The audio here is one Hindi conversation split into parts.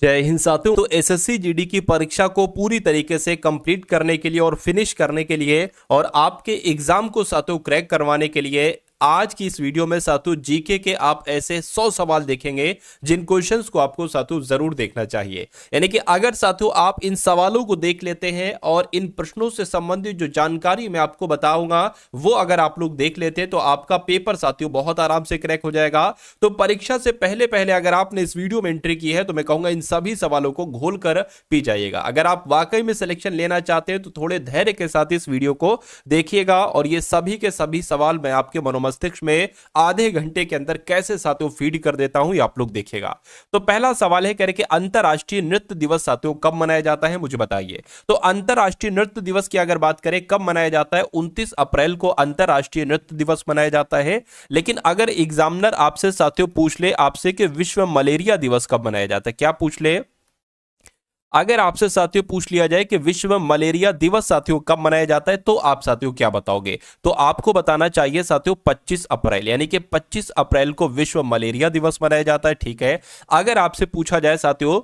जय हिंद साथियों। तो एसएससी जीडी की परीक्षा को पूरी तरीके से कंप्लीट करने के लिए और फिनिश करने के लिए और आपके एग्जाम को साथियों क्रैक करवाने के लिए आज की इस वीडियो में साथियों जीके के आप ऐसे 100 सवाल देखेंगे जिन क्वेश्चंस को आपको साथियों जरूर देखना चाहिए। यानी कि अगर साथियों आप इन सवालों को देख लेते हैं और इन प्रश्नों से संबंधित जो जानकारी मैं आपको बताऊंगा वो अगर आप लोग देख लेते हैं तो आपका पेपर साथियों बहुत आराम से क्रैक हो जाएगा। तो परीक्षा से पहले पहले अगर आपने इस वीडियो में एंट्री की है तो मैं कहूंगा इन सभी सवालों को घोल कर पी जाइएगा। अगर आप वाकई में सिलेक्शन लेना चाहते हैं तो थोड़े धैर्य के साथ इस वीडियो को देखिएगा और ये सभी के सभी सवाल मैं आपके मस्तिष्क में आधे घंटे के अंदर कैसे साथियों फीड कर देता हूं ये आप लोग देखिएगा। तो पहला सवाल है कह रहे कि अंतरराष्ट्रीय नृत्य दिवस साथियों कब मनाया जाता है, मुझे बताइए। तो अंतरराष्ट्रीय नृत्य दिवस की अगर बात करें कब मनाया जाता है, 29 अप्रैल को अंतरराष्ट्रीय नृत्य दिवस मनाया जाता है। लेकिन अगर एग्जामिनर आपसे साथियों पूछ ले आपसे कि विश्व मलेरिया दिवस कब मनाया जाता है, क्या पूछ ले, अगर आपसे साथियों पूछ लिया जाए कि विश्व मलेरिया दिवस साथियों कब मनाया जाता है तो आप साथियों क्या बताओगे। तो आपको बताना चाहिए साथियों 25 अप्रैल, यानी कि 25 अप्रैल को विश्व मलेरिया दिवस मनाया जाता है। ठीक है। अगर आपसे पूछा जाए साथियों,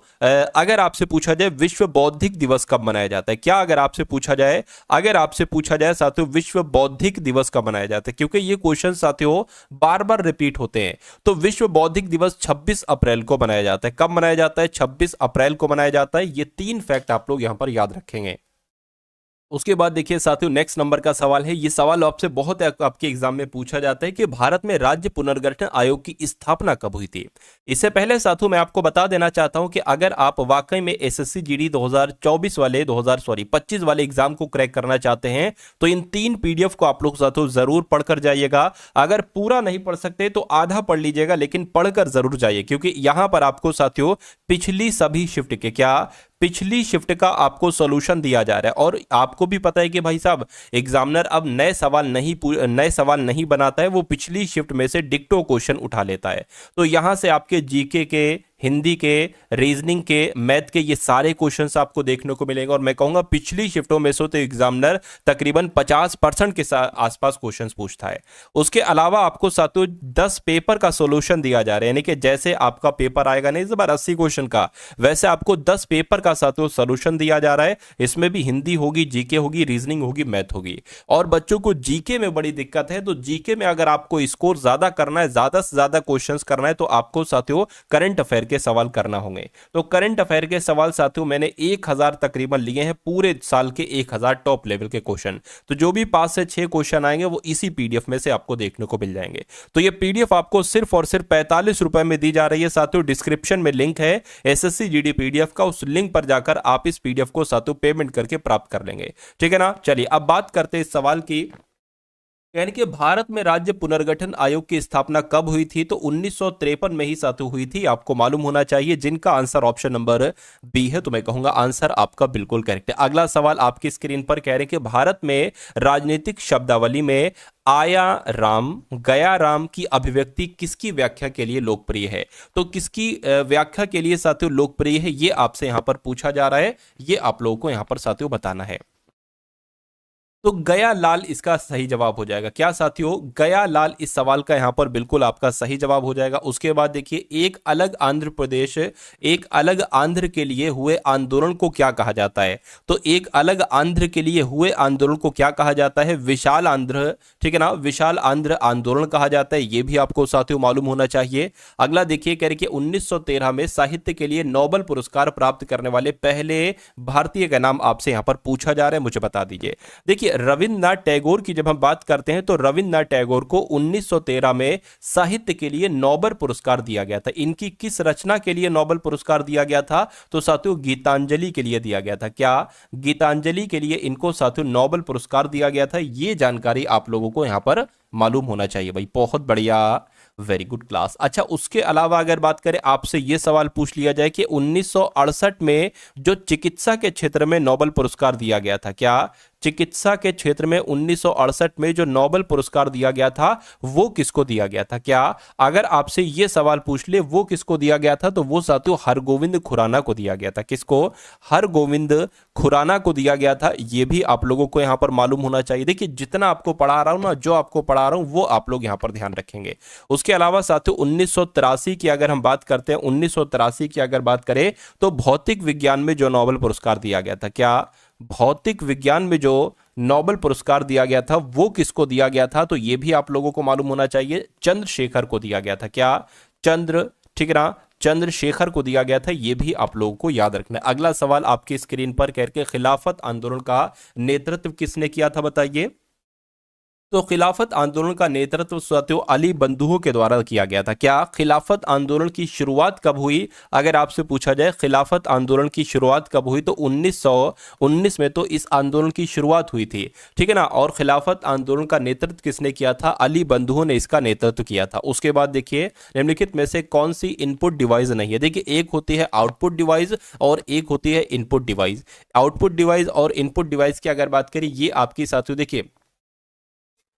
अगर आपसे पूछा जाए विश्व बौद्धिक दिवस कब मनाया जाता है, क्या अगर आपसे पूछा जाए, अगर आपसे पूछा जाए साथियों विश्व बौद्धिक दिवस कब मनाया जाता है, क्योंकि ये क्वेश्चन साथियों बार बार रिपीट होते हैं। तो विश्व बौद्धिक दिवस 26 अप्रैल को मनाया जाता है। कब मनाया जाता है, 26 अप्रैल को मनाया जाता है। ये 3 फैक्ट आप लोग यहां पर याद रखेंगे। उसके बाद देखिए साथियों नेक्स्ट नंबर का सवाल है, ये सवाल आपसे बहुत आपके एग्जाम में पूछा जाता है कि भारत में राज्य पुनर्गठन आयोग की स्थापना कब हुई थी। इससे पहले साथियों मैं आपको बता देना चाहता हूं कि अगर आप वाकई में एसएससी जीडी 2024 वाले 25 वाले एग्जाम को क्रैक करना चाहते हैं तो इन 3 पीडीएफ को आप लोग साथियों जरूर पढ़कर जाइएगा। अगर पूरा नहीं पढ़ सकते तो आधा पढ़ लीजिएगा, लेकिन पढ़कर जरूर जाइए, क्योंकि यहां पर आपको साथियों पिछली सभी शिफ्ट के पिछली शिफ्ट का आपको सॉल्यूशन दिया जा रहा है। और आपको भी पता है कि भाई साहब एग्जामिनर अब नए सवाल नहीं बनाता है, वो पिछली शिफ्ट में से डिक्टो क्वेश्चन उठा लेता है। तो यहां से आपके जीके के, हिंदी के, रीजनिंग के, मैथ के ये सारे क्वेश्चंस आपको देखने को मिलेंगे। और मैं कहूंगा पिछली शिफ्टों में से तो एग्जामिनर तकरीबन 50% के आसपास क्वेश्चंस पूछता है। उसके अलावा आपको साथियों 10 पेपर का सॉल्यूशन दिया जा रहा है, यानी कि जैसे आपका पेपर आएगा नहीं इस बार 80 क्वेश्चन का, वैसे आपको 10 पेपर का साथियों सॉल्यूशन दिया जा रहा है। इसमें भी हिंदी होगी, जीके होगी, रीजनिंग होगी, मैथ होगी। और बच्चों को जीके में बड़ी दिक्कत है, तो जीके में अगर आपको स्कोर ज्यादा करना है, ज्यादा से ज्यादा क्वेश्चंस करना है, तो आपको साथियों करंट अफेयर के सवाल करना होंगे। तो करंट अफेयर के सवाल साथियों मैंने 1000 तकरीबन लिए हैं, पूरे साल के 1000 टॉप लेवल के क्वेश्चन। तो जो भी 5 से 6 क्वेश्चन आएंगे वो इसी पीडीएफ में से आपको देखने को मिल जाएंगे। तो ये पीडीएफ आपको सिर्फ और सिर्फ 45 रुपए में दी जा रही है साथियों। डिस्क्रिप्शन में लिंक है एसएससी जीडी पीडीएफ का, उस लिंक पर जाकर आप इस पीडीएफ को साथियों पेमेंट करके प्राप्त कर लेंगे। ठीक है ना। चलिए अब बात करते हैं इस सवाल की, यानी कि भारत में राज्य पुनर्गठन आयोग की स्थापना कब हुई थी। तो 1953 में ही साथियों हुई थी, आपको मालूम होना चाहिए, जिनका आंसर ऑप्शन नंबर बी है। तो मैं कहूंगा आंसर आपका बिल्कुल करेक्ट है। अगला सवाल आपकी स्क्रीन पर कह रहे हैं कि भारत में राजनीतिक शब्दावली में आया राम गया राम की अभिव्यक्ति किसकी व्याख्या के लिए लोकप्रिय है। तो किसकी व्याख्या के लिए साथियों लोकप्रिय है, ये आपसे यहां पर पूछा जा रहा है, ये आप लोगों को यहां पर साथियों बताना है। तो गया लाल इसका सही जवाब हो जाएगा। क्या साथियों, गया लाल इस सवाल का यहां पर बिल्कुल आपका सही जवाब हो जाएगा। उसके बाद देखिए एक अलग आंध्र प्रदेश, एक अलग आंध्र के लिए हुए आंदोलन को क्या कहा जाता है। तो एक अलग आंध्र के लिए हुए आंदोलन को क्या कहा जाता है, विशाल आंध्र। ठीक है ना, विशाल आंध्र आंदोलन कहा जाता है, यह भी आपको साथियों मालूम होना चाहिए। अगला देखिए कह रहे कि 1913 में साहित्य के लिए नोबेल पुरस्कार प्राप्त करने वाले पहले भारतीय का नाम आपसे यहां पर पूछा जा रहा है, मुझे बता दीजिए। देखिए रविन्द्रनाथ टैगोर की जब हम बात करते हैं तो रविन्द्रनाथ टैगोर को 1913 में साहित्य के लिए नोबेल पुरस्कार दिया गया था। इनकी किस रचना के लिए नोबेल पुरस्कार दिया गया था, तो साथियों गीतांजलि के लिए दिया गया था। क्या गीतांजलि के लिए इनको साथियों नोबेल पुरस्कार दिया गया था, यह जानकारी आप लोगों को यहां पर मालूम होना चाहिए। भाई बहुत बढ़िया, वेरी गुड क्लास। अच्छा उसके अलावा अगर बात करें, आपसे यह सवाल पूछ लिया जाए कि 1968 में जो चिकित्सा के क्षेत्र में नोबेल पुरस्कार दिया गया था, क्या चिकित्सा के क्षेत्र में 1968 में जो नोबेल पुरस्कार दिया गया था वो किसको दिया गया था? क्या अगर आपसे ये सवाल पूछ ले वो किसको दिया गया था, तो वो साथियों हरगोविंद खुराना को दिया गया था। किसको? हरगोविंद खुराना को दिया गया था। ये भी आप लोगों को यहां पर मालूम होना चाहिए। देखिए जितना आपको पढ़ा रहा हूं ना, जो आपको पढ़ा रहा हूं वो आप लोग यहां पर ध्यान रखेंगे। उसके अलावा साथियों 1983 की अगर हम बात करते हैं, 1983 की अगर बात करें तो भौतिक विज्ञान में जो नोबेल पुरस्कार दिया गया था, क्या भौतिक विज्ञान में जो नोबेल पुरस्कार दिया गया था वो किसको दिया गया था? तो ये भी आप लोगों को मालूम होना चाहिए, चंद्रशेखर को दिया गया था। क्या? ठीक है ना, चंद्रशेखर को दिया गया था। ये भी आप लोगों को याद रखना है। अगला सवाल आपकी स्क्रीन पर करके, खिलाफत आंदोलन का नेतृत्व किसने किया था बताइए? तो खिलाफत आंदोलन का नेतृत्व साथियों अली बंधुओं के द्वारा किया गया था। क्या खिलाफत आंदोलन की शुरुआत कब हुई? अगर आपसे पूछा जाए खिलाफत आंदोलन की शुरुआत कब हुई, तो 1919 में तो इस आंदोलन की शुरुआत हुई थी, ठीक है ना। और खिलाफत आंदोलन का नेतृत्व किसने किया था? अली बंधुओं ने इसका नेतृत्व किया था। उसके बाद देखिए निम्नलिखित में से कौन सी इनपुट डिवाइस नहीं है? देखिए एक होती है आउटपुट डिवाइस और एक होती है इनपुट डिवाइस। आउटपुट डिवाइस और इनपुट डिवाइस की अगर बात करें, ये आपकी साथियों देखिए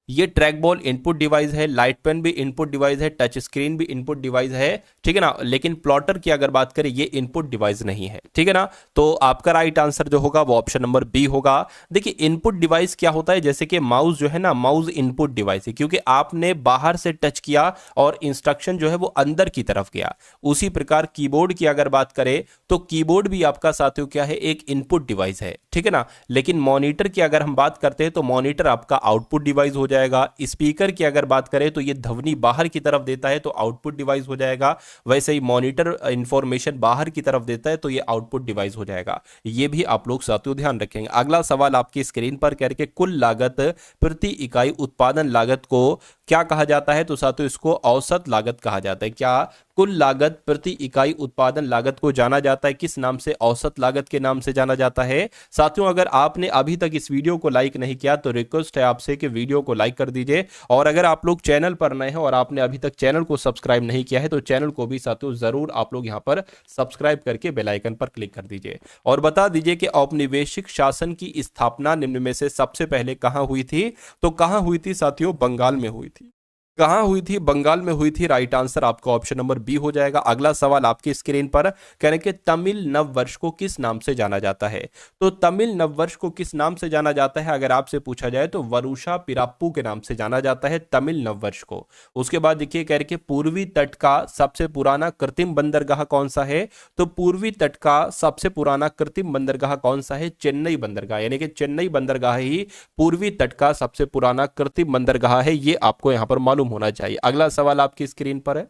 ये ट्रैक बॉल इनपुट डिवाइस है, लाइट पेन भी इनपुट डिवाइस है, टच स्क्रीन भी इनपुट डिवाइस है, ठीक है ना। लेकिन प्लॉटर की अगर बात करें ये इनपुट डिवाइस नहीं है, ठीक है ना। तो आपका राइट आंसर जो होगा वो ऑप्शन नंबर बी होगा। देखिए इनपुट डिवाइस क्या होता है, जैसे कि माउस जो है ना, माउस इनपुट डिवाइस है क्योंकि आपने बाहर से टच किया और इंस्ट्रक्शन जो है वो अंदर की तरफ गया। उसी प्रकार कीबोर्ड की अगर बात करें तो कीबोर्ड भी आपका साथियों क्या है, एक इनपुट डिवाइस है, ठीक है ना। लेकिन मॉनिटर की अगर हम बात करते हैं तो मॉनिटर आपका आउटपुट डिवाइस हो जाएगा। स्पीकर की अगर बात करें तो ये ध्वनि बाहर की तरफ देता है तो आउटपुट डिवाइस हो जाएगा। वैसे ही मॉनिटर इंफॉर्मेशन बाहर की तरफ देता है तो ये आउटपुट डिवाइस हो जाएगा। ये भी आप लोग साथियों ध्यान रखेंगे। अगला सवाल आपकी स्क्रीन पर करके, कुल लागत प्रति इकाई उत्पादन लागत को क्या कहा जाता है? तो साथियों इसको औसत लागत कहा जाता है। क्या कुल लागत प्रति इकाई उत्पादन लागत को जाना जाता है किस नाम से? औसत लागत के नाम से जाना जाता है। साथियों अगर आपने अभी तक इस वीडियो को लाइक नहीं किया तो रिक्वेस्ट है आपसे कि वीडियो को लाइक कर दीजिए, और अगर आप लोग चैनल पर नए हैं और आपने अभी तक चैनल को सब्सक्राइब नहीं किया है तो चैनल को भी साथियों जरूर आप लोग यहां पर सब्सक्राइब करके बेल आइकन पर क्लिक कर दीजिए। और बता दीजिए कि औपनिवेशिक शासन की स्थापना निम्न में से सबसे पहले कहां हुई थी? तो कहां हुई थी साथियों? बंगाल में हुई थी। कहां हुई थी? बंगाल में हुई थी। राइट आंसर आपका ऑप्शन नंबर बी हो जाएगा। अगला सवाल आपकी स्क्रीन पर कह रहे कि तमिल नववर्ष को किस नाम से जाना जाता है? तो तमिल नववर्ष को किस नाम से जाना जाता है अगर आपसे पूछा जाए तो वरुषा पिराप्पू के नाम से जाना जाता है तमिल नववर्ष को। उसके बाद देखिए कह रहे कि पूर्वी तट का सबसे पुराना कृत्रिम बंदरगाह कौन सा है? तो पूर्वी तट का सबसे पुराना कृत्रिम बंदरगाह कौन सा है? चेन्नई बंदरगाह, यानी कि चेन्नई बंदरगाह ही पूर्वी तट का सबसे पुराना कृत्रिम बंदरगाह है। ये आपको यहां पर मालूम होना चाहिए। अगला सवाल आपकी स्क्रीन पर है।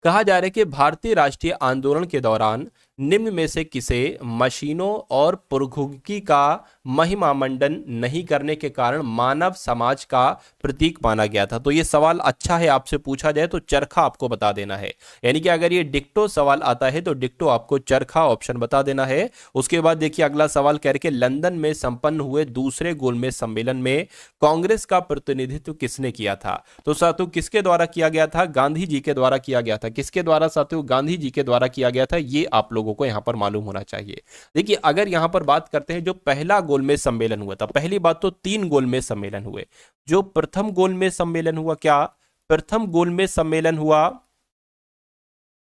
कहा जा रहा है कि भारतीय राष्ट्रीय आंदोलन के दौरान निम्न में से किसे मशीनों और प्रौद्योगिकी का महिमा मंडन नहीं करने के कारण मानव समाज का प्रतीक माना गया था? तो ये सवाल अच्छा है, आपसे पूछा जाए तो चरखा आपको बता देना है। यानी कि अगर ये डिक्टो सवाल आता है तो डिक्टो आपको चरखा ऑप्शन बता देना है। उसके बाद देखिए अगला सवाल कह रहे कि लंदन में संपन्न हुए दूसरे गोलमेज सम्मेलन में कांग्रेस का प्रतिनिधित्व किसने किया था? तो साथियों किसके द्वारा किया गया था? गांधी जी के द्वारा किया गया था। किसके द्वारा साथियों? गांधी जी के द्वारा किया गया था। ये आप लोगों को यहां पर मालूम होना चाहिए। देखिए अगर यहां पर बात करते हैं जो पहला गोलमेज सम्मेलन हुआ था, पहली बात तो 3 गोलमेज सम्मेलन हुए। जो प्रथम गोलमेज सम्मेलन हुआ, क्या प्रथम गोलमेज सम्मेलन हुआ?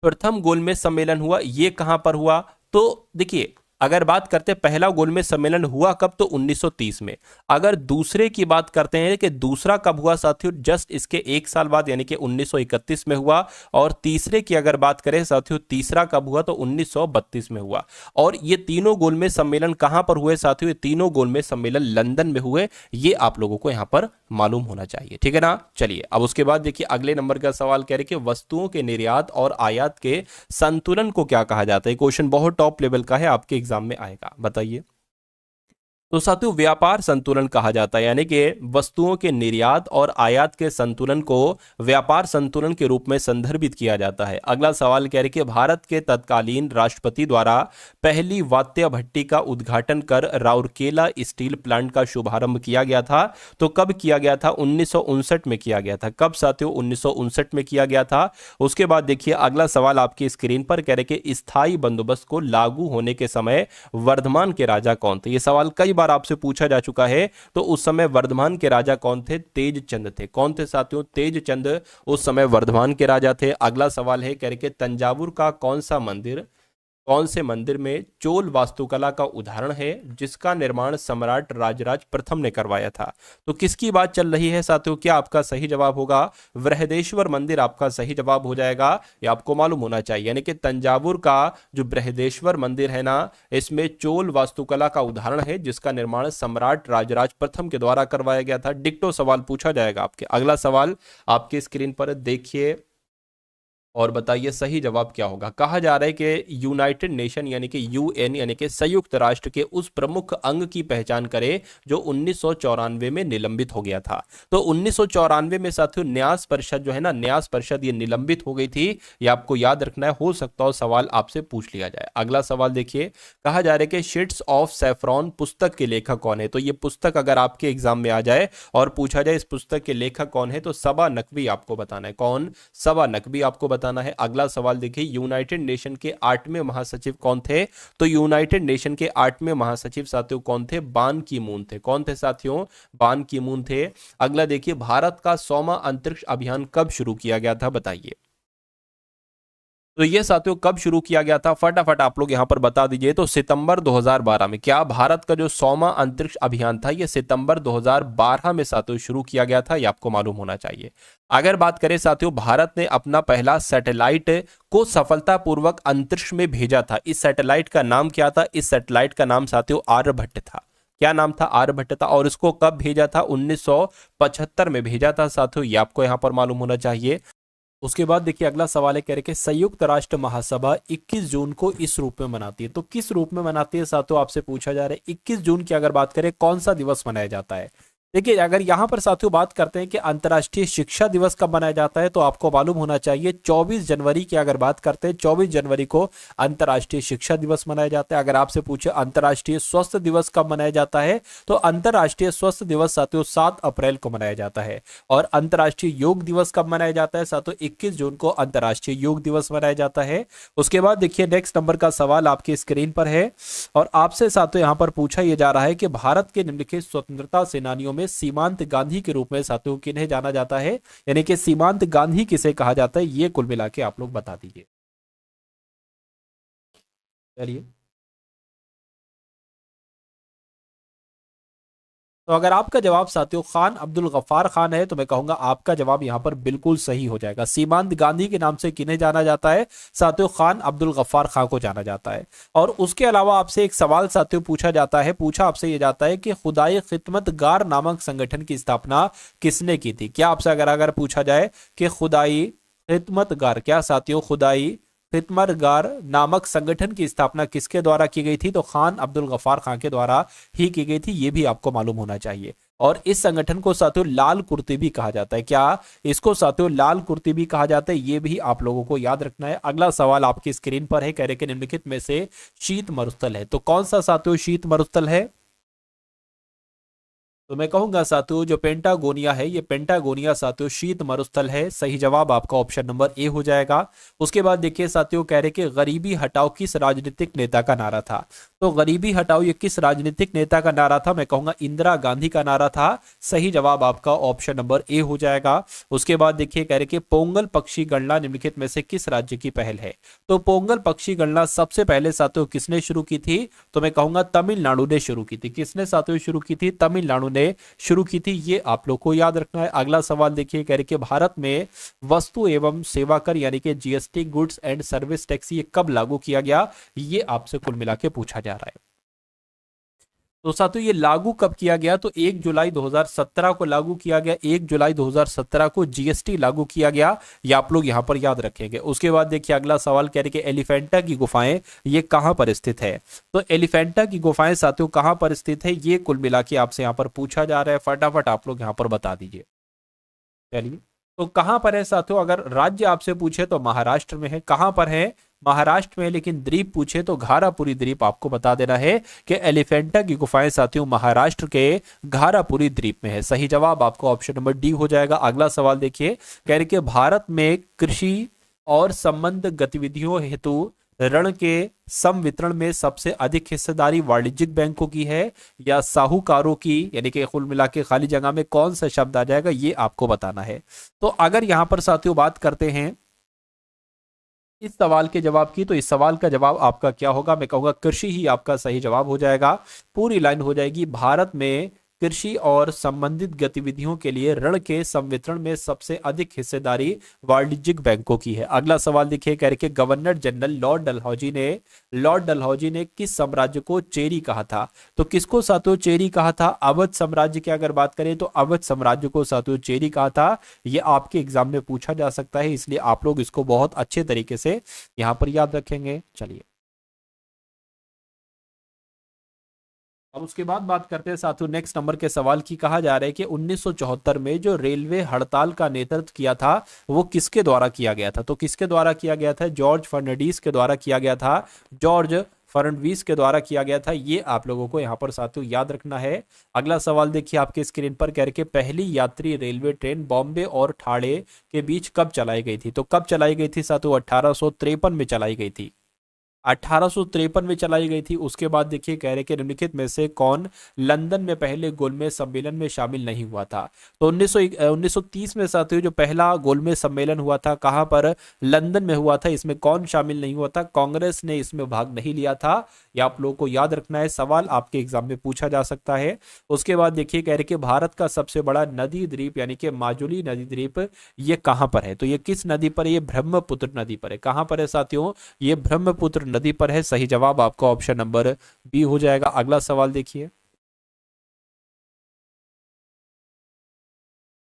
प्रथम गोलमेज सम्मेलन हुआ ये कहां पर हुआ? तो देखिए अगर बात करते हैं पहला गोलमेज सम्मेलन हुआ कब, तो 1930 में। अगर दूसरे की बात करते हैं कि दूसरा कब हुआ साथियों, जस्ट इसके 1 साल बाद यानी कि 1931 में हुआ। और तीसरे की अगर बात करें साथियों, तीसरा कब हुआ, तो 1932 में हुआ। और ये तीनों गोलमेज सम्मेलन कहां पर हुए साथियों? ये तीनों गोलमेज सम्मेलन लंदन में हुए। ये आप लोगों को यहां पर मालूम होना चाहिए, ठीक है ना। चलिए अब उसके बाद देखिए अगले नंबर का सवाल कह रहे कि वस्तुओं के निर्यात और आयात के संतुलन को क्या कहा जाता है? क्वेश्चन बहुत टॉप लेवल का है, आपके एग्जाम में आएगा, बताइए। तो साथियों व्यापार संतुलन कहा जाता है, यानी कि वस्तुओं के निर्यात और आयात के संतुलन को व्यापार संतुलन के रूप में संदर्भित किया जाता है। अगला सवाल कह रहे कि भारत के तत्कालीन राष्ट्रपति द्वारा पहली वात्य भट्टी का उद्घाटन कर राउरकेला स्टील प्लांट का शुभारंभ किया गया था। तो कब किया गया था? 1959 में किया गया था। कब साथियों? 1959 में किया गया था। उसके बाद देखिए अगला सवाल आपकी स्क्रीन पर कह रहे कि स्थायी बंदोबस्त को लागू होने के समय वर्धमान के राजा कौन थे? ये सवाल कई बार आपसे पूछा जा चुका है। तो उस समय वर्धमान के राजा कौन थे? तेजचंद थे। कौन थे साथियों? तेजचंद उस समय वर्धमान के राजा थे। अगला सवाल है कह रहे कि तंजावुर का कौन सा मंदिर, कौन से मंदिर में चोल वास्तुकला का उदाहरण है जिसका निर्माण सम्राट राजराज प्रथम ने करवाया था? तो किसकी बात चल रही है साथियों? क्या आपका सही जवाब होगा बृहदेश्वर मंदिर? आपका सही जवाब हो जाएगा। ये आपको मालूम होना चाहिए, यानी कि तंजावुर का जो बृहदेश्वर मंदिर है ना, इसमें चोल वास्तुकला का उदाहरण है जिसका निर्माण सम्राट राजराज प्रथम के द्वारा करवाया गया था। डिक्टो सवाल पूछा जाएगा आपके। अगला सवाल आपकी स्क्रीन पर देखिए और बताइए सही जवाब क्या होगा। कहा जा रहा है कि यूनाइटेड नेशन यानी कि यूएन यानी कि संयुक्त राष्ट्र के उस प्रमुख अंग की पहचान करें जो 1994 में निलंबित हो गया था। तो 1994 में साथियों न्यास परिषद जो है ना, न्यास परिषद ये निलंबित हो गई थी। ये आपको याद रखना है, हो सकता हो सवाल आपसे पूछ लिया जाए। अगला सवाल देखिए, कहा जा रहा है कि शेड्स ऑफ सैफरॉन पुस्तक के लेखक कौन है? तो ये पुस्तक अगर आपके एग्जाम में आ जाए और पूछा जाए इस पुस्तक के लेखक कौन है, तो सबा नकवी आपको बताना है। कौन? सबा नकवी आपको बताना है। अगला सवाल देखिए, यूनाइटेड नेशन के 8वें महासचिव कौन थे? तो यूनाइटेड नेशन के 8वें महासचिव साथियों कौन थे? बान की मून थे। कौन थे साथियों? बान की मून थे। अगला देखिए, भारत का 100वां अंतरिक्ष अभियान कब शुरू किया गया था? बताइए। तो ये साथियों कब शुरू किया गया था? फटाफट आप लोग यहां पर बता दीजिए। तो सितंबर 2012 में। क्या भारत का जो 100वां अंतरिक्ष अभियान था ये सितंबर 2012 में साथियों शुरू किया गया था, ये आपको मालूम होना चाहिए। अगर बात करें साथियों, भारत ने अपना पहला सैटेलाइट को सफलतापूर्वक अंतरिक्ष में भेजा था। इस सैटेलाइट का नाम क्या था? इस सैटेलाइट का नाम साथियों आर्यभट्ट था। क्या नाम था? आर्यभट्ट था। और इसको कब भेजा था? 1975 में भेजा था साथियों, ये आपको यहां पर मालूम होना चाहिए। उसके बाद देखिए अगला सवाल है, कह रहे कि संयुक्त राष्ट्र महासभा 21 जून को इस रूप में मनाती है। तो किस रूप में मनाती है साथियों आपसे पूछा जा रहा है। 21 जून की अगर बात करें कौन सा दिवस मनाया जाता है? देखिए अगर यहां पर साथियों बात करते हैं कि अंतर्राष्ट्रीय शिक्षा दिवस कब मनाया जाता है, तो आपको मालूम होना चाहिए 24 जनवरी की अगर बात करते हैं, 24 जनवरी को अंतर्राष्ट्रीय शिक्षा दिवस मनाया जाता है। अगर आपसे पूछे अंतर्राष्ट्रीय स्वास्थ्य दिवस कब मनाया जाता है, तो अंतर्राष्ट्रीय स्वास्थ्य दिवस साथियों 7 अप्रैल को मनाया जाता है। और अंतर्राष्ट्रीय योग दिवस कब मनाया जाता है साथियों? 21 जून को अंतर्राष्ट्रीय योग दिवस मनाया जाता है। उसके बाद देखिए नेक्स्ट नंबर का सवाल आपकी स्क्रीन पर है और आपसे साथियों यहां पर पूछा यह जा रहा है कि भारत के निम्नलिखित स्वतंत्रता सेनानियों में सीमांत गांधी के रूप में साथियों किन्हें जाना जाता है, यानी कि सीमांत गांधी किसे कहा जाता है, ये कुल मिला के आप लोग बता दीजिए। चलिए, तो अगर आपका जवाब साथियों खान अब्दुल गफ्फार खान है तो मैं कहूंगा आपका जवाब यहां पर बिल्कुल सही हो जाएगा। सीमांत गांधी के नाम से किन्हें जाना जाता है साथियों? खान अब्दुल गफ्फार खान को जाना जाता है। और उसके अलावा आपसे एक सवाल साथियों पूछा जाता है, पूछा आपसे यह जाता है कि खुदाई खिदमतगार नामक संगठन की स्थापना किसने की थी? क्या आपसे अगर पूछा जाए कि खुदाई खिदमतगार, क्या साथियों खुदाई खिदमतगार नामक संगठन की स्थापना किसके द्वारा की गई थी? तो खान अब्दुल गफ्फार खान के द्वारा ही की गई थी, ये भी आपको मालूम होना चाहिए। और इस संगठन को साथियों लाल कुर्ती भी कहा जाता है। क्या इसको साथियों लाल कुर्ती भी कहा जाता है? ये भी आप लोगों को याद रखना है। अगला सवाल आपकी स्क्रीन पर है, कह रहे कि निम्नलिखित में से शीत मरुस्थल है। तो कौन सा साथियों शीत मरुस्थल है? तो मैं कहूंगा साथियों जो पेंटागोनिया है, ये पेंटागोनिया साथियों शीत मरुस्थल है। सही जवाब आपका ऑप्शन नंबर ए हो जाएगा। उसके बाद देखिए साथियों कह रहे कि गरीबी हटाओ किस राजनीतिक नेता का नारा था? तो गरीबी हटाओ ये किस राजनीतिक नेता का नारा था? मैं कहूंगा इंदिरा गांधी का नारा था। सही जवाब आपका ऑप्शन नंबर ए हो जाएगा। उसके बाद देखिए कह रहे कि पोंगल पक्षी गणना निम्नलिखित में से किस राज्य की पहल है? तो पोंगल पक्षी गणना सबसे पहले साथियों किसने शुरू की थी? तो मैं कहूंगा तमिलनाडु ने शुरू की थी। किसने साथियों शुरू की थी? तमिलनाडु ने शुरू की थी, ये आप लोग को याद रखना है। अगला सवाल देखिए कह रहे कि भारत में वस्तु एवं सेवा कर यानी कि GST goods and service tax ये कब लागू किया गया? ये आपसे कुल मिला के पूछा जा रहा है। तो साथियों ये लागू कब किया गया? तो 1 जुलाई 2017 को लागू किया गया। 1 जुलाई 2017 को जीएसटी लागू किया गया, ये आप लोग यहां पर याद रखेंगे। उसके बाद देखिए अगला सवाल कह रहे कि एलिफेंटा की गुफाएं ये कहां पर स्थित है? तो एलिफेंटा की गुफाएं साथियों कहां पर स्थित है, ये कुल मिला के आपसे यहां पर पूछा जा रहा है। फटाफट आप लोग यहां पर बता दीजिए। चलिए, तो कहां पर है साथियों? अगर राज्य आपसे पूछे तो महाराष्ट्र में है। कहां पर है? महाराष्ट्र में। लेकिन द्वीप पूछे तो घारापुरी द्वीप आपको बता देना है कि एलिफेंटा की गुफाएं साथियों महाराष्ट्र के घारापुरी द्वीप में है। सही जवाब आपको ऑप्शन नंबर डी हो जाएगा। अगला सवाल देखिए कह रहे कि भारत में कृषि और संबंध गतिविधियों हेतु ऋण के संवितरण में सबसे अधिक हिस्सेदारी वाणिज्यिक बैंकों की है या साहूकारों की, यानी कि कुल मिला के खाली जगह में कौन सा शब्द आ जाएगा ये आपको बताना है। तो अगर यहां पर साथियों बात करते हैं इस सवाल के जवाब की, तो इस सवाल का जवाब आपका क्या होगा, मैं कहूंगा कृषि ही आपका सही जवाब हो जाएगा। पूरी लाइन हो जाएगी, भारत में कृषि और संबंधित गतिविधियों के लिए ऋण के संवितरण में सबसे अधिक हिस्सेदारी वाणिज्यिक बैंकों की है। अगला सवाल देखिए, कह रहे कि गवर्नर जनरल लॉर्ड डलहौजी ने किस साम्राज्य को चेरी कहा था। तो किसको साथियों चेरी कहा था? अवध साम्राज्य की अगर बात करें तो अवध साम्राज्य को साथियों चेरी कहा था। ये आपके एग्जाम में पूछा जा सकता है, इसलिए आप लोग इसको बहुत अच्छे तरीके से यहां पर याद रखेंगे। चलिए अब उसके बाद बात करते हैं साथियों नेक्स्ट नंबर के सवाल की। कहा जा रहा है कि 1974 में जो रेलवे हड़ताल का नेतृत्व किया था वो किसके द्वारा किया गया था। तो किसके द्वारा किया गया था? जॉर्ज फर्नांडिस के द्वारा किया गया था। जॉर्ज फर्नांडिस के द्वारा किया गया था, ये आप लोगों को यहां पर साथियों याद रखना है। अगला सवाल देखिए आपके स्क्रीन पर, कह रहे कि पहली यात्री रेलवे ट्रेन बॉम्बे और ठाणे के बीच कब चलाई गई थी। तो कब चलाई गई थी साथियों? 1853 में चलाई गई थी। 1853 में चलाई गई थी। उसके बाद देखिए कह रहे कि निम्नलिखित में से कौन लंदन में पहले गोलमेज सम्मेलन में शामिल नहीं हुआ था। तो 1930 में साथियों जो पहला गोलमेज सम्मेलन हुआ था कहां पर? लंदन में हुआ था। इसमें कौन शामिल नहीं हुआ था? कांग्रेस ने इसमें भाग नहीं लिया था। यह आप लोगों को याद रखना है, सवाल आपके एग्जाम में पूछा जा सकता है। उसके बाद देखिए कह रहे कि भारत का सबसे बड़ा नदी द्वीप यानी कि माजुली नदी द्वीप ये कहां पर है। तो ये किस नदी पर है? ये ब्रह्मपुत्र नदी पर है। कहां पर है साथियों? ये ब्रह्मपुत्र नदी पर है। सही जवाब आपका ऑप्शन नंबर बी हो जाएगा। अगला सवाल देखिए,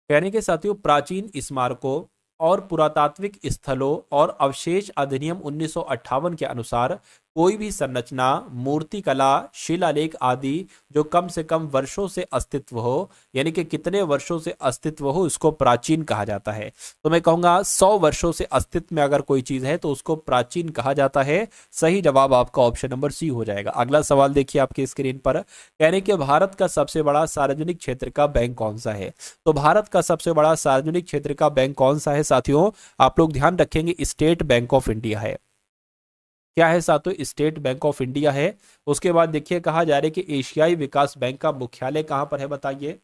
कहने के साथियों प्राचीन स्मारकों और पुरातात्विक स्थलों और अवशेष अधिनियम 1958 के अनुसार कोई भी संरचना, मूर्तिकला, शिलालेख आदि जो कम से कम वर्षों से अस्तित्व हो, यानी कि कितने वर्षों से अस्तित्व हो, इसको प्राचीन कहा जाता है। तो मैं कहूंगा 100 वर्षों से अस्तित्व में अगर कोई चीज है तो उसको प्राचीन कहा जाता है। सही जवाब आपका ऑप्शन नंबर सी हो जाएगा। अगला सवाल देखिए आपके स्क्रीन पर, कहने के भारत का सबसे बड़ा सार्वजनिक क्षेत्र का बैंक कौन सा है। तो भारत का सबसे बड़ा सार्वजनिक क्षेत्र का बैंक कौन सा है साथियों? आप लोग ध्यान रखेंगे, स्टेट बैंक ऑफ इंडिया है। क्या है साथियों? स्टेट बैंक ऑफ इंडिया है। उसके बाद देखिए कहा जा रहा है कि एशियाई विकास बैंक का मुख्यालय कहां पर है, बताइए।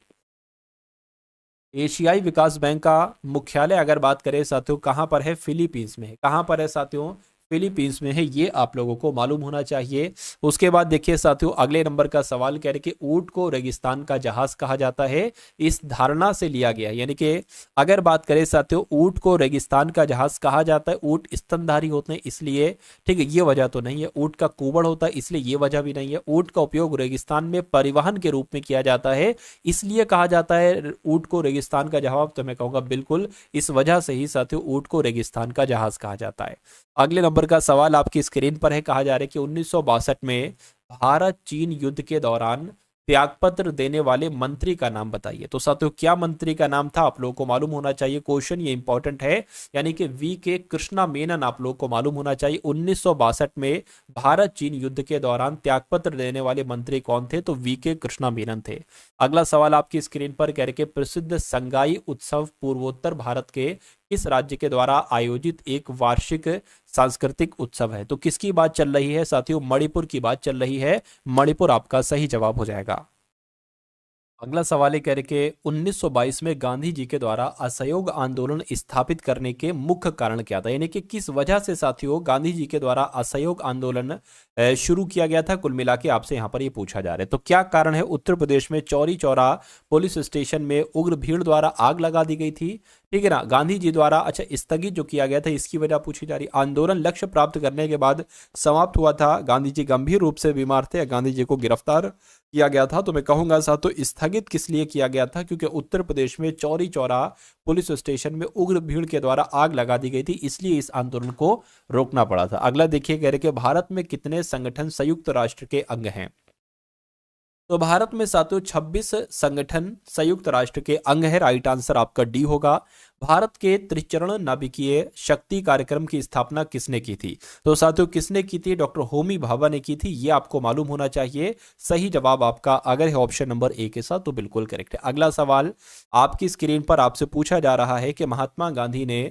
एशियाई विकास बैंक का मुख्यालय अगर बात करें साथियों कहां पर है? फिलीपींस में है। कहां पर है साथियों? फिलीपींस में है। ये आप लोगों को मालूम होना चाहिए। उसके बाद देखिए साथियों अगले नंबर का सवाल कह रहे कि ऊंट को रेगिस्तान का जहाज कहा जाता है। इस धारणा से लिया गया, यानी कि अगर बात करें साथियों ऊंट को रेगिस्तान का जहाज कहा जाता है, ऊंट स्तनधारी होते हैं इसलिए, ठीक है, ये वजह तो नहीं है। ऊंट का कुबड़ होता है इसलिए ये वजह भी नहीं है। ऊंट का उपयोग रेगिस्तान में परिवहन के रूप में किया जाता है इसलिए कहा जाता है ऊंट को रेगिस्तान का जहाज। तो मैं कहूंगा बिल्कुल इस वजह से ही साथियों ऊंट को रेगिस्तान का जहाज कहा जाता है। अगले नंबर का सवाल आपकी स्क्रीन पर है। कहा जा रहा है कि 1962 में भारत चीन युद्ध के दौरान त्यागपत्र देने वाले मंत्री का नाम बताइए। तो साथियों क्या मंत्री का नाम था? आप लोगों को मालूम होना चाहिए, क्वेश्चन ये इंपॉर्टेंट है। यानी कि वी के कृष्णा मेनन आप लोगों को मालूम होना चाहिए। 1962 में भारत चीन युद्ध के दौरान त्यागपत्र देने वाले मंत्री कौन थे? तो वी के कृष्णा मेनन थे। अगला सवाल आपकी स्क्रीन पर कह रहे कि प्रसिद्ध संगाई उत्सव पूर्वोत्तर भारत के किस राज्य के द्वारा आयोजित एक वार्षिक सांस्कृतिक उत्सव है। तो किसकी बात चल रही है साथियों? मणिपुर की बात चल रही है। मणिपुर आपका सही जवाब हो जाएगा। अगला सवाल है कह रहे कि 1922 में गांधी जी के द्वारा असहयोग आंदोलन स्थापित करने के मुख्य कारण क्या था, यानी कि किस वजह से साथियों गांधी जी के द्वारा असहयोग आंदोलन शुरू किया गया था। कुल मिला के आपसे यहां पर ये पूछा जा रहा है। तो क्या कारण है? उत्तर प्रदेश में चौरी चौरा पुलिस स्टेशन में उग्र भीड़ द्वारा आग लगा दी गई थी, ठीक है ना, गांधी जी द्वारा। अच्छा, स्थगित जो किया गया था इसकी वजह पूछी जा रही। आंदोलन लक्ष्य प्राप्त करने के बाद समाप्त हुआ था। गांधी जी गंभीर रूप से बीमार थे, गांधी जी को गिरफ्तार किया गया था। तो मैं कहूंगा साथियों स्थगित किस लिए किया गया था? क्योंकि उत्तर प्रदेश में चौरी चौरा पुलिस स्टेशन में उग्र भीड़ के द्वारा आग लगा दी गई थी, इसलिए इस आंदोलन को रोकना पड़ा था। अगला देखिए कह रहे कि भारत में कितने संगठन संयुक्त राष्ट्र के अंग हैं। तो भारत में साथियों 26 संगठन संयुक्त राष्ट्र के अंग है। राइट आंसर आपका डी होगा। भारत के त्रिचरण नाभिकीय शक्ति कार्यक्रम की स्थापना किसने की थी? तो साथियों किसने की थी? डॉक्टर होमी भाभा ने की थी। ये आपको मालूम होना चाहिए। सही जवाब आपका अगर है ऑप्शन नंबर ए के साथ तो बिल्कुल करेक्ट है। अगला सवाल आपकी स्क्रीन पर आपसे पूछा जा रहा है कि महात्मा गांधी ने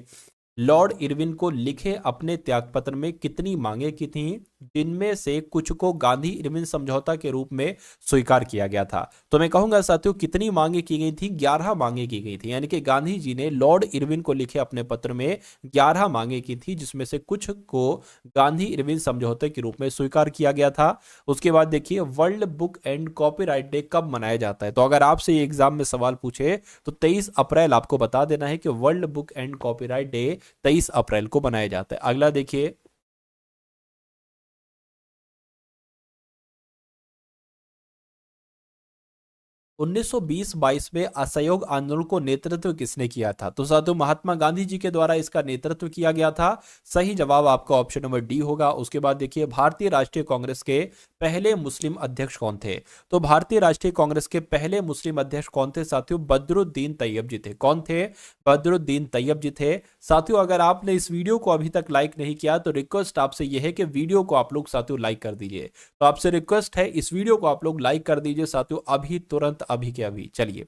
लॉर्ड इरविन को लिखे अपने त्यागपत्र में कितनी मांगे की थी, जिनमें से कुछ को गांधी इरविन समझौता के रूप में स्वीकार किया गया था। तो मैं कहूंगा साथियों कितनी मांगे की गई थी, 11 मांगे की गई थी, यानी कि गांधी जी ने लॉर्ड इरविन को लिखे अपने पत्र में 11 मांगे की थी, जिसमें से कुछ को गांधी इरविन समझौते के रूप में स्वीकार किया गया था। उसके बाद देखिए world book and copyright day कब मनाया जाता है। तो अगर आपसे ये एग्जाम में सवाल पूछे तो 23 अप्रैल आपको बता देना है कि world book and copyright day 23 अप्रैल को मनाया जाता है। अगला देखिए 1920-22 में असहयोग आंदोलन को नेतृत्व किसने किया था। तो साथियों महात्मा गांधी जी के द्वारा इसका नेतृत्व किया गया था। सही जवाब आपका ऑप्शन नंबर डी होगा। उसके बाद देखिए भारतीय राष्ट्रीय कांग्रेस के पहले मुस्लिम अध्यक्ष कौन थे। तो भारतीय राष्ट्रीय कांग्रेस के पहले मुस्लिम अध्यक्ष कौन थे साथियों, बदरुद्दीन तैयब जी थे। कौन थे, बदरुद्दीन तैयब जी थे। साथियों अगर आपने इस वीडियो को अभी तक लाइक नहीं किया तो रिक्वेस्ट आपसे यह है कि वीडियो को आप लोग साथियों लाइक कर दीजिए। तो आपसे रिक्वेस्ट है इस वीडियो को आप लोग लाइक कर दीजिए साथियों, अभी तुरंत, अभी के अभी। चलिए,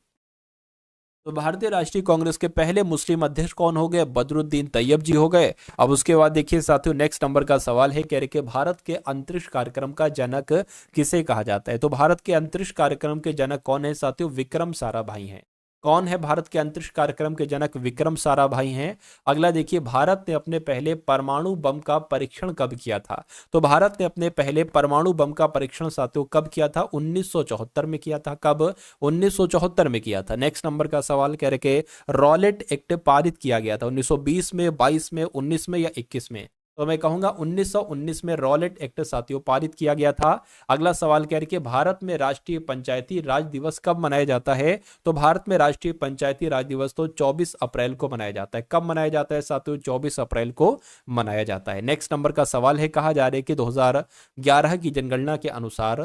तो भारतीय राष्ट्रीय कांग्रेस के पहले मुस्लिम अध्यक्ष कौन हो गए, बदरुद्दीन तैयब जी हो गए। अब उसके बाद देखिए साथियों नेक्स्ट नंबर का सवाल है, कह रहे कि भारत के अंतरिक्ष कार्यक्रम का जनक किसे कहा जाता है। तो भारत के अंतरिक्ष कार्यक्रम के जनक कौन है साथियों, विक्रम साराभाई हैं। कौन है भारत के अंतरिक्ष कार्यक्रम के जनक, विक्रम साराभाई हैं। अगला देखिए भारत ने अपने पहले परमाणु बम का परीक्षण कब किया था। तो भारत ने अपने पहले परमाणु बम का परीक्षण साथियों कब किया था, 1974 में किया था। कब, 1974 में किया था। नेक्स्ट नंबर का सवाल कह रहे कि रॉलेट एक्ट पारित किया गया था 1920 में, 22 में, 19 में या 21 में। तो मैं कहूंगा 1919 में रॉलेट एक्ट साथियों पारित किया गया था। अगला सवाल कह रहे कि भारत में राष्ट्रीय पंचायती राज दिवस कब मनाया जाता है। तो भारत में राष्ट्रीय पंचायती राज दिवस तो 24 अप्रैल को मनाया जाता है। कब मनाया जाता है साथियों, 24 अप्रैल को मनाया जाता है। नेक्स्ट नंबर का सवाल है, कहा जा रहा है कि 2011 की जनगणना के अनुसार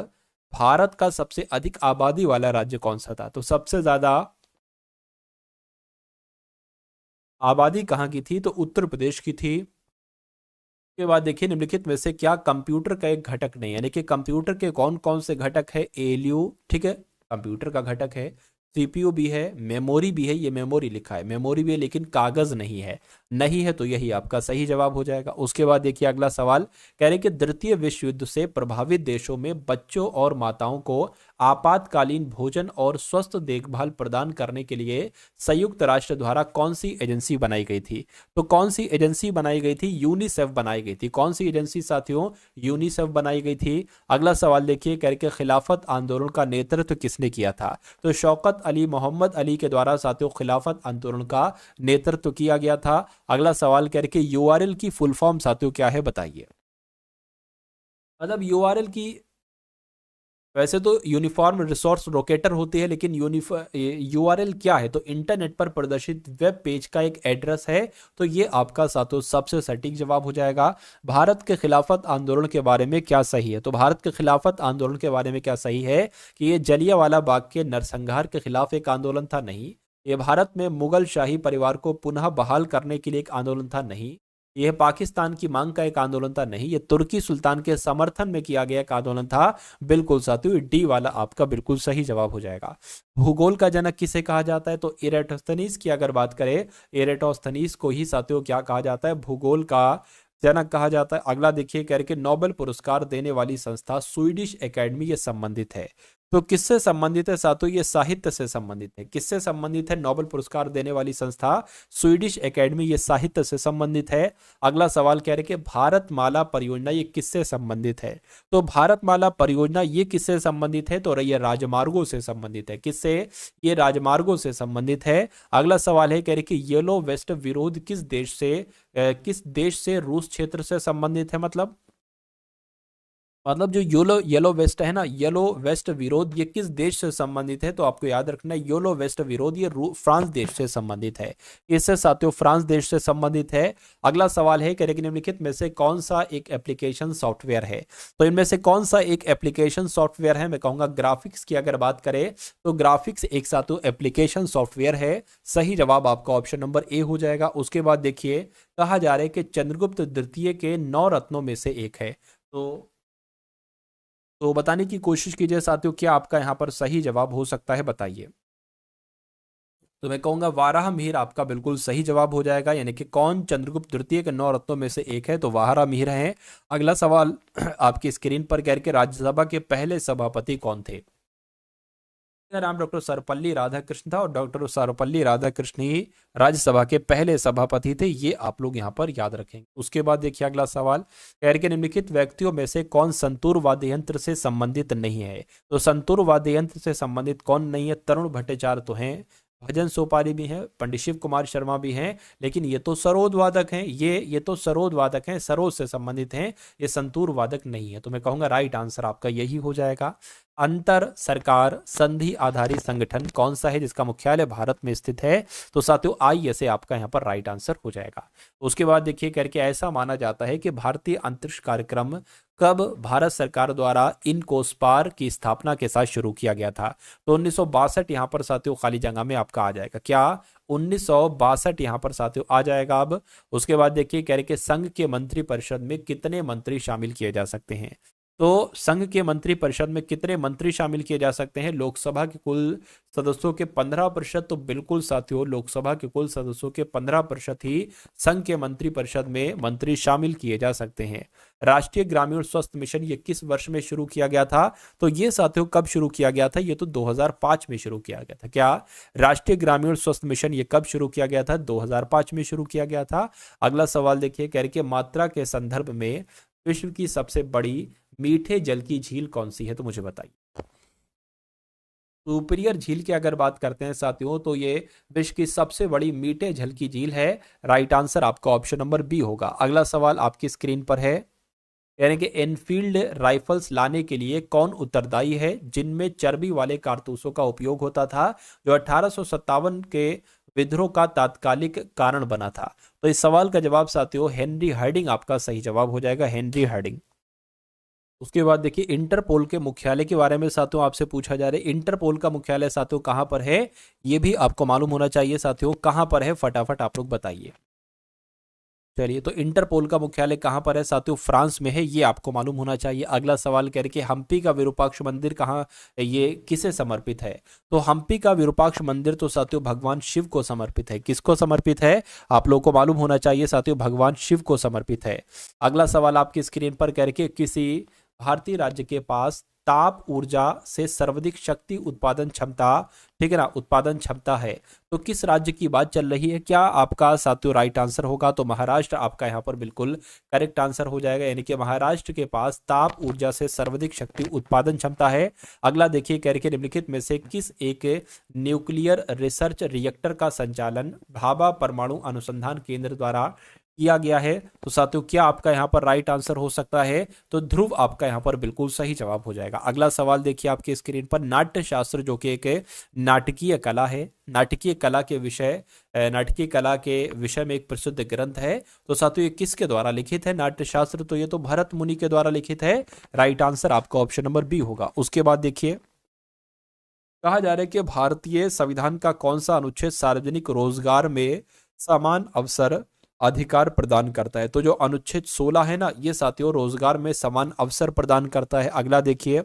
भारत का सबसे अधिक आबादी वाला राज्य कौन सा था। तो सबसे ज्यादा आबादी कहाँ की थी, तो उत्तर प्रदेश की थी। के बाद देखिए निम्नलिखित में से क्या कंप्यूटर का एक घटक नहीं है, यानी कि कंप्यूटर के कौन कौन से घटक है, एएलयू, ठीक है, कंप्यूटर का घटक है, सीपीयू भी है, मेमोरी भी है, ये मेमोरी लिखा है, मेमोरी भी है लेकिन कागज नहीं है, नहीं है, तो यही आपका सही जवाब हो जाएगा। उसके बाद देखिए अगला सवाल कह रहे कि द्वितीय विश्व युद्ध से प्रभावित देशों में बच्चों और माताओं को आपातकालीन भोजन और स्वस्थ देखभाल प्रदान करने के लिए संयुक्त राष्ट्र द्वारा कौन सी एजेंसी बनाई गई थी। तो कौन सी एजेंसी बनाई गई थी, यूनिसेफ बनाई गई थी। कौन सी एजेंसी साथियों, यूनिसेफ बनाई गई थी। अगला सवाल देखिए कह रहे कि खिलाफत आंदोलन का नेतृत्व किसने किया था। तो शौकत अली, मोहम्मद अली के द्वारा साथियों खिलाफत आंदोलन का नेतृत्व किया गया था। अगला सवाल कह रहे कि यूआरएल की फुल फॉर्म साथियों क्या है, बताइए। मतलब यूआरएल की, वैसे तो यूनिफॉर्म रिसोर्स लोकेटर होती है, लेकिन यूआरएल क्या है, तो इंटरनेट पर प्रदर्शित वेब पेज का एक एड्रेस है। तो ये आपका साथों सबसे सटीक जवाब हो जाएगा। भारत के खिलाफत आंदोलन के बारे में क्या सही है। तो भारत के खिलाफत आंदोलन के बारे में क्या सही है कि ये जलियांवाला बाग के नरसंहार के खिलाफ एक आंदोलन था, नहीं। ये भारत में मुगल शाही परिवार को पुनः बहाल करने के लिए एक आंदोलन था, नहीं। यह पाकिस्तान की मांग का एक आंदोलन था, नहीं। ये तुर्की सुल्तान के समर्थन में किया गया एक आंदोलन था। बिल्कुल साथियों डी वाला आपका बिल्कुल सही जवाब हो जाएगा। भूगोल का जनक किसे कहा जाता है। तो इरेटोस्थनीज की अगर बात करें, इरेटोस्थनीज को ही साथियों क्या कहा जाता है, भूगोल का जनक कहा जाता है। अगला देखिए कह रहे कि नोबेल पुरस्कार देने वाली संस्था स्वीडिश एकेडमी ये संबंधित है। तो किससे संबंधित है साथियों, ये साहित्य से संबंधित है। किससे संबंधित है, नोबेल पुरस्कार देने वाली संस्था स्वीडिश एकेडमी, ये साहित्य से संबंधित है। अगला सवाल कह रहे कि भारतमाला परियोजना ये किससे संबंधित है। तो भारतमाला परियोजना ये किससे संबंधित है, तो ये राजमार्गों से संबंधित है। किससे, ये राजमार्गों से संबंधित है। अगला सवाल है कह रहे कि येलो वेस्ट विरोध किस देश से रूस क्षेत्र से संबंधित है। मतलब जो येलो येलो वेस्ट है ना, येलो वेस्ट विरोध ये किस देश से संबंधित है। तो आपको याद रखना है येलो वेस्ट विरोध ये फ्रांस देश से संबंधित है। इससे साथियों फ्रांस देश से संबंधित है। अगला सवाल है कि निम्नलिखित में से कौन सा एक एप्लीकेशन सॉफ्टवेयर है। तो इनमें से कौन सा एक एप्लीकेशन सॉफ्टवेयर है, मैं कहूंगा ग्राफिक्स की अगर बात करें तो ग्राफिक्स एक साथियों एप्लीकेशन सॉफ्टवेयर है। सही जवाब आपका ऑप्शन नंबर ए हो जाएगा। उसके बाद देखिए कहा जा रहा है कि चंद्रगुप्त द्वितीय के 9 रत्नों में से एक है। तो बताने की कोशिश कीजिए साथियों क्या आपका यहाँ पर सही जवाब हो सकता है, बताइए। तो मैं कहूंगा वाराहमिहिर आपका बिल्कुल सही जवाब हो जाएगा, यानी कि कौन चंद्रगुप्त द्वितीय के 9 रत्नों में से एक है, तो वाराहमिहिर है। अगला सवाल आपकी स्क्रीन पर कह के राज्यसभा के पहले सभापति कौन थे? मेरा नाम डॉक्टर सर्वपल्ली राधाकृष्ण था और डॉक्टर सर्वपल्ली राधाकृष्ण ही राज्यसभा के पहले सभापति थे, ये आप लोग यहाँ पर याद रखेंगे। उसके बाद देखिए अगला सवाल, कह के निम्नलिखित व्यक्तियों में से कौन संतूर वाद्य यंत्र से संबंधित नहीं है? तो संतूर वाद्य यंत्र से संबंधित कौन नहीं है? तरुण भट्टाचार्य तो हैं, भजन सोपारी भी हैं, पंडित शिव कुमार शर्मा भी हैं, लेकिन ये तो सरोद वादक हैं, ये तो सरोद वादक हैं, सरोद से संबंधित हैं, ये संतूर वादक नहीं है। तो मैं कहूंगा राइट आंसर आपका यही हो जाएगा। अंतर सरकार संधि आधारित संगठन कौन सा है जिसका मुख्यालय भारत में स्थित है? तो साथियों आई से आपका यहाँ पर राइट आंसर हो जाएगा। उसके बाद देखिए करके ऐसा माना जाता है कि भारतीय अंतरिक्ष कार्यक्रम कब भारत सरकार द्वारा इनकोस्पार की स्थापना के साथ शुरू किया गया था? तो 1962 यहाँ पर साथियों खाली जगह में आपका आ जाएगा। क्या 1962 यहाँ पर साथियों आ जाएगा? अब उसके बाद देखिए कह रहे कि संघ के मंत्री परिषद में कितने मंत्री शामिल किए जा सकते हैं? तो संघ के मंत्री परिषद में कितने मंत्री शामिल किए जा सकते हैं? लोकसभा के कुल सदस्यों के 15%। तो बिल्कुल साथियों लोकसभा के कुल सदस्यों के 15% ही संघ के मंत्री परिषद में मंत्री शामिल किए जा सकते हैं। राष्ट्रीय ग्रामीण स्वास्थ्य मिशन ये किस वर्ष में शुरू किया गया था? तो ये साथियों कब शुरू किया गया था? ये तो 2005 में शुरू किया गया था। क्या राष्ट्रीय ग्रामीण स्वास्थ्य मिशन ये कब शुरू किया गया था? 2005 में शुरू किया गया था। अगला सवाल देखिए कह रहे मात्रा के संदर्भ में विश्व की सबसे बड़ी मीठे जल की झील कौन सी है? तो मुझे बताइए। सुपीरियर झील की अगर बात करते हैं साथियों तो ये विश्व की सबसे बड़ी मीठे जल की झील है। राइट आंसर आपका ऑप्शन नंबर बी होगा। अगला सवाल आपकी स्क्रीन पर है, यानी कि एनफील्ड राइफल्स लाने के लिए कौन उत्तरदायी है जिनमें चर्बी वाले कारतूसों का उपयोग होता था, जो 1857 के विद्रोह का तात्कालिक कारण बना था? तो इस सवाल का जवाब साथियों हेनरी हार्डिंग आपका सही जवाब हो जाएगा, हेनरी हार्डिंग। उसके बाद देखिए इंटरपोल के मुख्यालय के बारे में साथियों आपसे पूछा जा रहा है। इंटरपोल का मुख्यालय साथियों कहां पर है? ये भी आपको मालूम होना चाहिए साथियों, कहां पर है फटाफट आप लोग बताइए। चलिए तो इंटरपोल का मुख्यालय कहां पर है साथियों? फ्रांस में है, ये आपको मालूम होना चाहिए। अगला सवाल कह रहे कि हम्पी का विरूपाक्ष मंदिर कहाँ, ये किसे समर्पित है? तो हम्पी का विरूपाक्ष मंदिर तो साथियों भगवान शिव को समर्पित है। किसको समर्पित है? आप लोगों को मालूम होना चाहिए साथियों, भगवान शिव को समर्पित है। अगला सवाल आपकी स्क्रीन पर कह रहे कि किसी भारतीय राज्य के पास ताप ऊर्जा से सर्वाधिक शक्ति उत्पादन क्षमता, ठीक है ना, उत्पादन क्षमता है, तो किस राज्य की बात चल रही है? क्या आपका साथियों राइट आंसर होगा? तो महाराष्ट्र आपका यहाँ पर बिल्कुल करेक्ट आंसर हो जाएगा, यानी कि महाराष्ट्र के पास ताप ऊर्जा से सर्वाधिक शक्ति उत्पादन क्षमता है। अगला देखिए कह रहे निम्नलिखित में से किस एक न्यूक्लियर रिसर्च रिएक्टर का संचालन भाभा परमाणु अनुसंधान केंद्र द्वारा किया गया है? तो साथियों क्या आपका यहाँ पर राइट आंसर हो सकता है? तो ध्रुव आपका यहाँ पर बिल्कुल सही जवाब हो जाएगा। अगला सवाल देखिए आपके स्क्रीन पर, नाट्य शास्त्र जो कि एक नाटकीय कला है, नाटकीय कला के विषय में एक प्रसिद्ध ग्रंथ है, तो साथियों ये किसके द्वारा लिखित है नाट्य शास्त्र? तो ये तो भरत मुनि के द्वारा लिखित है। राइट आंसर आपका ऑप्शन नंबर बी होगा। उसके बाद देखिए कहा जा रहा है कि भारतीय संविधान का कौन सा अनुच्छेद सार्वजनिक रोजगार में समान अवसर अधिकार प्रदान करता है? तो जो अनुच्छेद 16 है ना, ये साथियों रोजगार में समान अवसर प्रदान करता है। अगला देखिए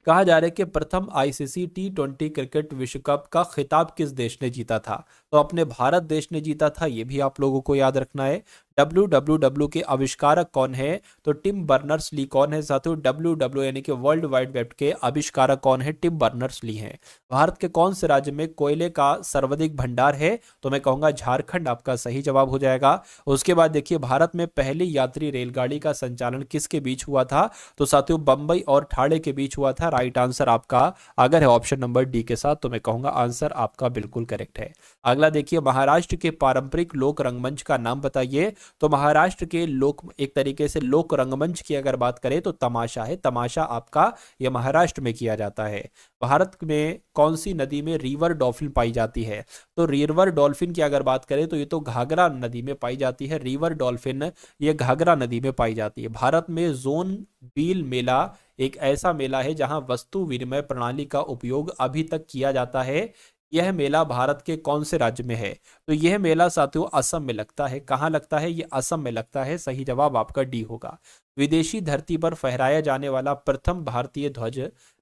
कहा जा रहा है कि प्रथम आईसीसी T20 क्रिकेट विश्व कप का खिताब किस देश ने जीता था? तो अपने भारत देश ने जीता था, ये भी आप लोगों को याद रखना है। WWW के आविष्कारक कौन है? तो टिम बर्नर्स ली। कौन है साथियों? WW यानी कि वर्ल्ड वाइड वेब के आविष्कारक कौन है? टिम बर्नर्स ली हैं। भारत के कौन से राज्य में कोयले का सर्वाधिक भंडार है? तो मैं कहूंगा झारखंड आपका सही जवाब हो जाएगा। उसके बाद देखिए भारत में पहली यात्री रेलगाड़ी का संचालन किसके बीच हुआ था? तो साथियों बंबई और ठाणे के बीच हुआ था। राइट आंसर आपका अगर है ऑप्शन नंबर डी के साथ, तो मैं कहूंगा आंसर आपका बिल्कुल करेक्ट है। अगला देखिए महाराष्ट्र के पारंपरिक लोक रंगमंच का नाम बताइए। तो महाराष्ट्र के लोक एक तरीके से लोक रंगमंच की अगर बात करें तो तमाशा है। तमाशा आपका यह महाराष्ट्र में किया जाता है। भारत में कौन सी नदी में रिवर डॉल्फिन पाई जाती है? तो रिवर डॉल्फिन की अगर बात करें तो ये तो घाघरा नदी में पाई जाती है। रिवर डॉल्फिन ये घाघरा नदी में पाई जाती है। भारत में जोन बील मेला एक ऐसा मेला है जहां वस्तु विनिमय प्रणाली का उपयोग अभी तक किया जाता है। यह मेला भारत के कौन से राज्य में है? तो यह मेला साथियों असम में लगता है। कहाँ लगता है? ये असम में लगता है। सही जवाब आपका डी होगा। विदेशी धरती पर फहराया जाने वाला प्रथम भारतीय ध्वज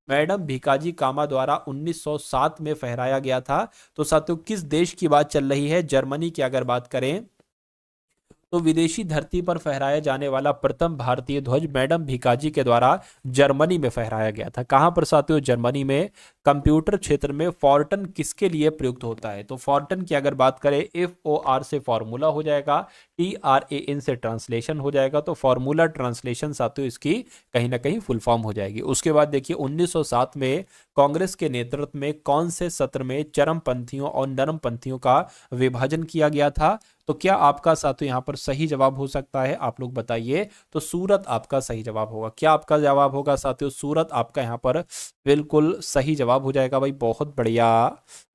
मैडम भीकाजी कामा द्वारा 1907 में फहराया गया था। तो साथियों किस देश की बात चल रही है? जर्मनी की अगर बात करें तो विदेशी धरती पर फहराया जाने वाला प्रथम भारतीय ध्वज मैडम भिकाजी के द्वारा जर्मनी में फहराया गया था। कहां पर साथियों? जर्मनी में। कंप्यूटर क्षेत्र में फॉर्टन किसके लिए प्रयुक्त होता है? तो फॉर्टन की अगर बात करें, FOR से फॉर्मूला हो जाएगा, TRAN से ट्रांसलेशन हो जाएगा। तो फॉर्मूला ट्रांसलेशन साथियों इसकी कहीं ना कहीं फुल फॉर्म हो जाएगी। उसके बाद देखिए 1907 में कांग्रेस के नेतृत्व में कौन से सत्र में चरमपंथियों और नरमपंथियों का विभाजन किया गया था? तो क्या आपका साथियों यहाँ पर सही जवाब हो सकता है? आप लोग बताइए। तो सूरत आपका सही जवाब होगा। क्या आपका जवाब होगा साथियों? सूरत आपका यहाँ पर बिल्कुल सही जवाब हो जाएगा भाई। बहुत बढ़िया,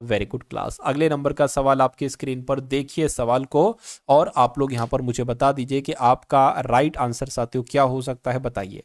वेरी गुड क्लास। अगले नंबर का सवाल आपकी स्क्रीन पर देखिए सवाल को, और आप लोग यहाँ पर मुझे बता दीजिए कि आपका राइट आंसर साथियों क्या हो सकता है, बताइए।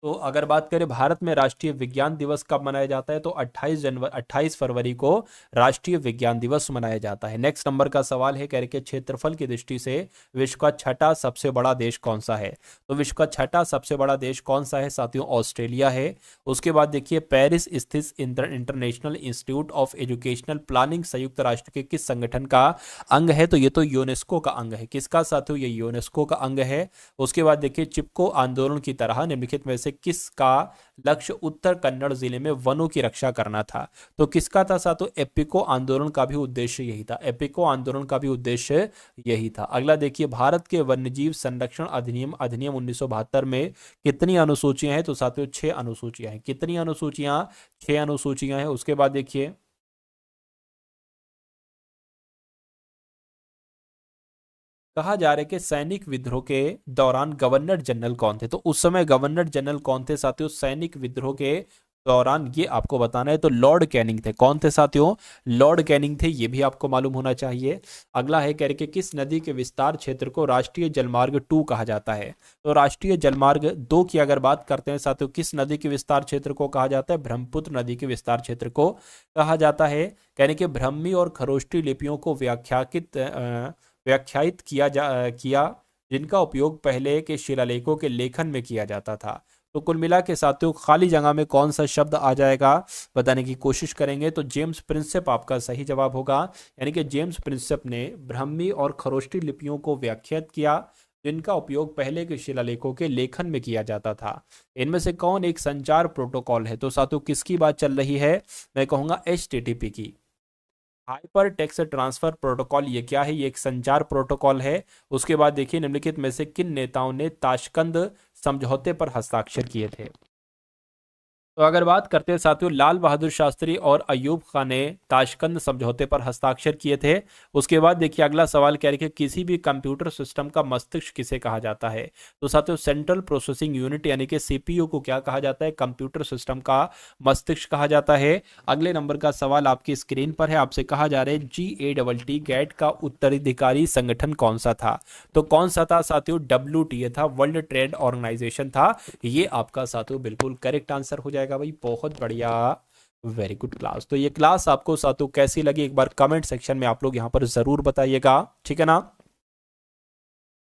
तो अगर बात करें भारत में राष्ट्रीय विज्ञान दिवस कब मनाया जाता है? तो 28 फरवरी को राष्ट्रीय विज्ञान दिवस मनाया जाता है। नेक्स्ट नंबर का सवाल है, कह रहे कि क्षेत्रफल की दृष्टि से विश्व का छठा सबसे बड़ा देश कौन सा है? तो विश्व का छठा सबसे बड़ा देश कौन सा है साथियों? ऑस्ट्रेलिया है। उसके बाद देखिए पेरिस स्थित international institute of educational planning संयुक्त राष्ट्र के किस संगठन का अंग है? तो ये तो यूनेस्को का अंग है। किसका साथियों? ये यूनेस्को का अंग है। उसके बाद देखिए चिपको आंदोलन की तरह निम्नलिखित में से किसका लक्ष्य उत्तर कन्नड़ जिले में वनों की रक्षा करना था? तो किसका था साथियों? एपिको आंदोलन का भी उद्देश्य यही था। एपिको आंदोलन का भी उद्देश्य यही था। अगला देखिए भारत के वन्यजीव संरक्षण अधिनियम 1972 में कितनी अनुसूचियां हैं? तो साथियों 6 अनुसूचियां हैं। कितनी अनुसूचियां? 6 अनुसूचियां हैं। उसके बाद देखिए कहा जा रहा है कि सैनिक विद्रोह के दौरान गवर्नर जनरल कौन थे? तो उस समय गवर्नर जनरल कौन थे साथियों? सैनिक विद्रोह के दौरान ये आपको बताना है। तो लॉर्ड कैनिंग थे। कौन थे साथियों? लॉर्ड कैनिंग थे। ये भी आपको मालूम होना चाहिए। अगला है कह रहे कि किस नदी के विस्तार क्षेत्र को राष्ट्रीय जलमार्ग 2 कहा जाता है? तो राष्ट्रीय जलमार्ग 2 की अगर बात करते हैं साथियों, किस नदी के विस्तार क्षेत्र को कहा जाता है? ब्रह्मपुत्र नदी के विस्तार क्षेत्र को कहा जाता है। कहने के ब्राह्मी और खरोष्टी लिपियों को व्याख्यायित किया जिनका उपयोग पहले के शिलालेखों के लेखन में किया जाता था। तो कुल मिला के साथियों खाली जगह में कौन सा शब्द आ जाएगा बताने की कोशिश करेंगे। तो जेम्स प्रिंसेप आपका सही जवाब होगा। यानी कि जेम्स प्रिंसेप ने ब्राह्मी और खरोष्टी लिपियों को व्याख्यात किया जिनका उपयोग पहले के शिलालेखों के लेखन में किया जाता था। इनमें से कौन एक संचार प्रोटोकॉल है? तो साथियों किसकी बात चल रही है? मैं कहूंगा HTTP की। हाइपर टेक्स्ट ट्रांसफर प्रोटोकॉल ये क्या है? ये एक संचार प्रोटोकॉल है। उसके बाद देखिए निम्नलिखित में से किन नेताओं ने ताशकंद समझौते पर हस्ताक्षर किए थे? तो अगर बात करते हैं साथियों लाल बहादुर शास्त्री और अयूब खान ने ताशकंद समझौते पर हस्ताक्षर किए थे। उसके बाद देखिए अगला सवाल कह रहे कि किसी भी कंप्यूटर सिस्टम का मस्तिष्क किसे कहा जाता है? तो साथियों सेंट्रल प्रोसेसिंग यूनिट यानी कि CPU को क्या कहा जाता है? कंप्यूटर सिस्टम का मस्तिष्क कहा जाता है। अगले नंबर का सवाल आपकी स्क्रीन पर है। आपसे कहा जा रहा है GATT गैट का उत्तराधिकारी संगठन कौन सा था? तो कौन सा था साथियों? WTA था, वर्ल्ड ट्रेड ऑर्गेनाइजेशन था। ये आपका साथियों बिल्कुल करेक्ट आंसर हो जाएगा भाई। बहुत बढ़िया, वेरी गुड क्लास। तो ये क्लास आपको साथियों कैसी लगी एक बार कमेंट सेक्शन में आप लोग यहां पर जरूर बताइएगा, ठीक है ना।